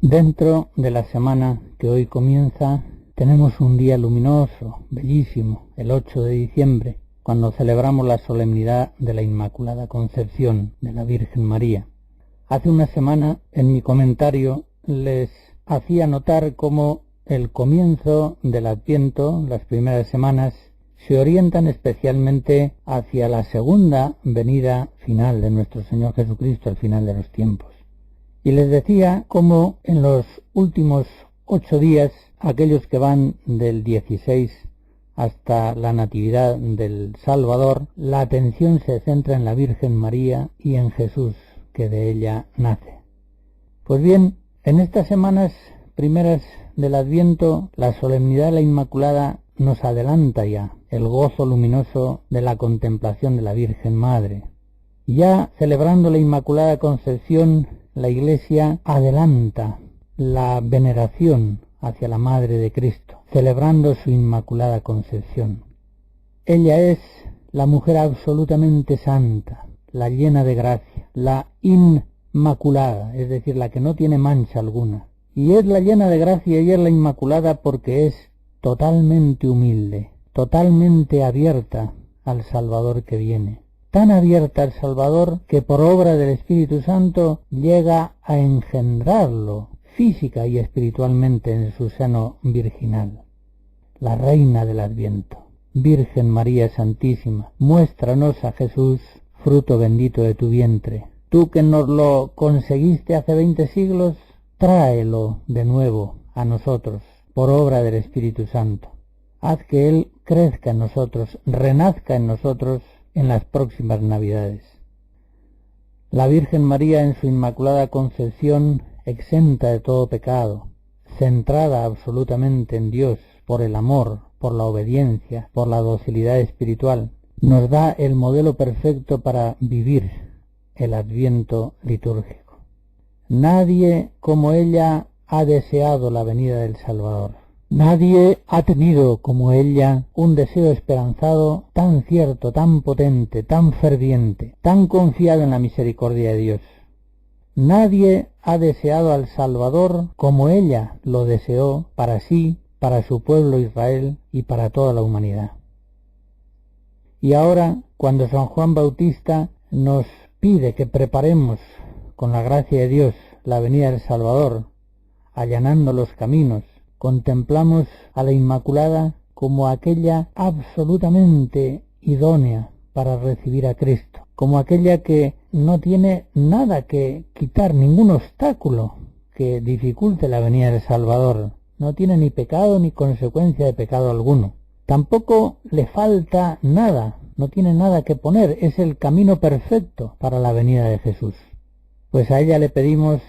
Dentro de la semana que hoy comienza, tenemos un día luminoso, bellísimo, el 8 de diciembre, cuando celebramos la solemnidad de la Inmaculada Concepción de la Virgen María. Hace una semana, en mi comentario, les hacía notar cómo el comienzo del Adviento, las primeras semanas, se orientan especialmente hacia la segunda venida final de nuestro Señor Jesucristo al final de los tiempos. Y les decía cómo en los últimos 8 días, aquellos que van del 16 hasta la Natividad del Salvador, la atención se centra en la Virgen María y en Jesús, que de ella nace. Pues bien, en estas semanas primeras del Adviento, la solemnidad de la Inmaculada nos adelanta ya el gozo luminoso de la contemplación de la Virgen Madre. Ya celebrando la Inmaculada Concepción, la Iglesia adelanta la veneración hacia la Madre de Cristo, celebrando su Inmaculada Concepción. Ella es la mujer absolutamente santa, la llena de gracia, la inmaculada, es decir, la que no tiene mancha alguna. Y es la llena de gracia y es la Inmaculada porque es totalmente humilde, totalmente abierta al Salvador que viene. Tan abierta al Salvador que por obra del Espíritu Santo llega a engendrarlo física y espiritualmente en su seno virginal. La Reina del Adviento, Virgen María Santísima, muéstranos a Jesús, fruto bendito de tu vientre. Tú que nos lo conseguiste hace 20 siglos, tráelo de nuevo a nosotros por obra del Espíritu Santo. Haz que Él crezca en nosotros, renazca en nosotros en las próximas Navidades. La Virgen María en su Inmaculada Concepción, exenta de todo pecado, centrada absolutamente en Dios por el amor, por la obediencia, por la docilidad espiritual, nos da el modelo perfecto para vivir el Adviento litúrgico. Nadie como ella ha deseado la venida del Salvador. Nadie ha tenido como ella un deseo esperanzado tan cierto, tan potente, tan ferviente, tan confiado en la misericordia de Dios. Nadie ha deseado al Salvador como ella lo deseó para sí, para su pueblo Israel y para toda la humanidad. Y ahora, cuando San Juan Bautista nos pide que preparemos con la gracia de Dios la venida del Salvador, allanando los caminos, contemplamos a la Inmaculada como aquella absolutamente idónea para recibir a Cristo, como aquella que no tiene nada que quitar, ningún obstáculo que dificulte la venida del Salvador. No tiene ni pecado ni consecuencia de pecado alguno. Tampoco le falta nada, no tiene nada que poner, es el camino perfecto para la venida de Jesús. Pues a ella le pedimos,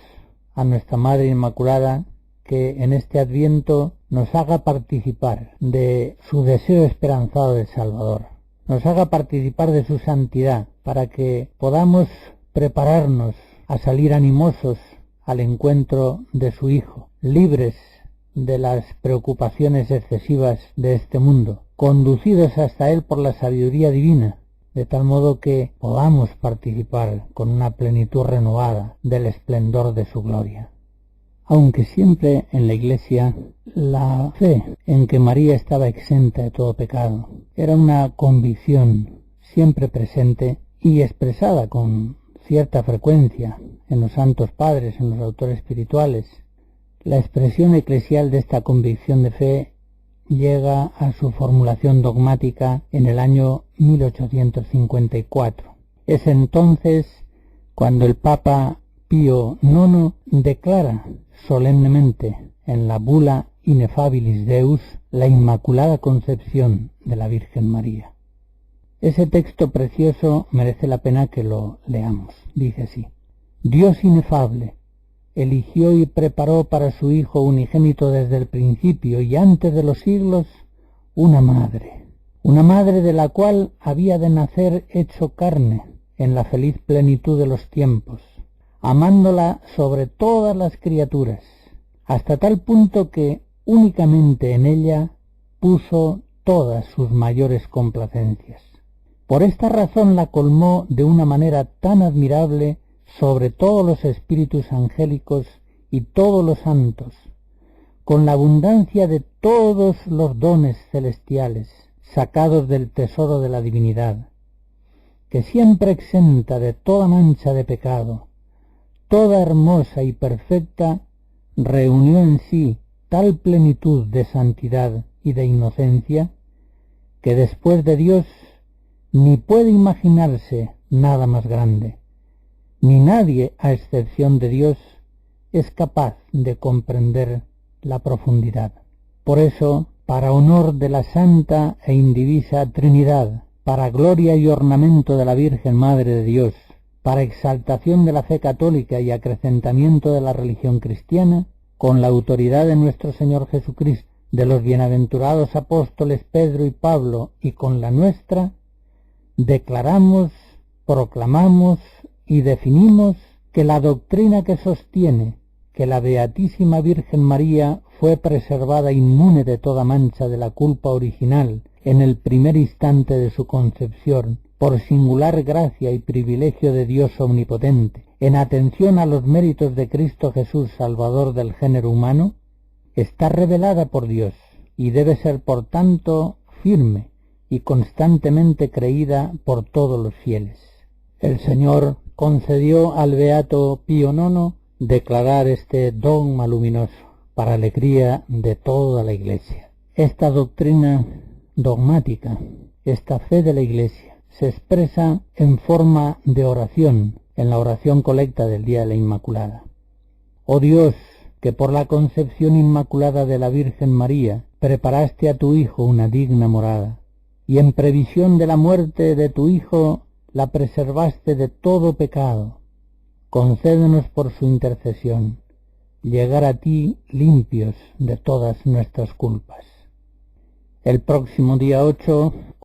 a nuestra Madre Inmaculada, que en este Adviento nos haga participar de su deseo esperanzado del Salvador, nos haga participar de su santidad, para que podamos prepararnos a salir animosos al encuentro de su Hijo, libres de las preocupaciones excesivas de este mundo, conducidos hasta Él por la sabiduría divina, de tal modo que podamos participar con una plenitud renovada del esplendor de su gloria. Aunque siempre en la Iglesia la fe en que María estaba exenta de todo pecado era una convicción siempre presente y expresada con cierta frecuencia en los santos padres, en los autores espirituales, la expresión eclesial de esta convicción de fe llega a su formulación dogmática en el año 1854. Es entonces cuando el Papa Pío IX declara solemnemente en la bula Ineffabilis Deus la Inmaculada Concepción de la Virgen María. Ese texto precioso merece la pena que lo leamos. Dice así: Dios inefable eligió y preparó para su Hijo unigénito desde el principio y antes de los siglos una madre de la cual había de nacer hecho carne en la feliz plenitud de los tiempos, amándola sobre todas las criaturas, hasta tal punto que únicamente en ella puso todas sus mayores complacencias. Por esta razón la colmó de una manera tan admirable sobre todos los espíritus angélicos y todos los santos, con la abundancia de todos los dones celestiales, sacados del tesoro de la divinidad, que siempre exenta de toda mancha de pecado, toda hermosa y perfecta, reunió en sí tal plenitud de santidad y de inocencia, que después de Dios ni puede imaginarse nada más grande, ni nadie, a excepción de Dios, es capaz de comprender la profundidad. Por eso, para honor de la Santa e Indivisa Trinidad, para gloria y ornamento de la Virgen Madre de Dios, para exaltación de la fe católica y acrecentamiento de la religión cristiana, con la autoridad de nuestro Señor Jesucristo, de los bienaventurados apóstoles Pedro y Pablo, y con la nuestra, declaramos, proclamamos y definimos que la doctrina que sostiene que la Beatísima Virgen María fue preservada inmune de toda mancha de la culpa original en el primer instante de su concepción, por singular gracia y privilegio de Dios omnipotente, en atención a los méritos de Cristo Jesús, Salvador del género humano, está revelada por Dios y debe ser por tanto firme y constantemente creída por todos los fieles. El Señor concedió al Beato Pío IX declarar este dogma luminoso para alegría de toda la Iglesia. Esta doctrina dogmática, esta fe de la Iglesia, se expresa en forma de oración, en la oración colecta del Día de la Inmaculada. Oh Dios, que por la concepción inmaculada de la Virgen María preparaste a tu Hijo una digna morada, y en previsión de la muerte de tu Hijo la preservaste de todo pecado, concédenos por su intercesión llegar a ti limpios de todas nuestras culpas. El próximo día 8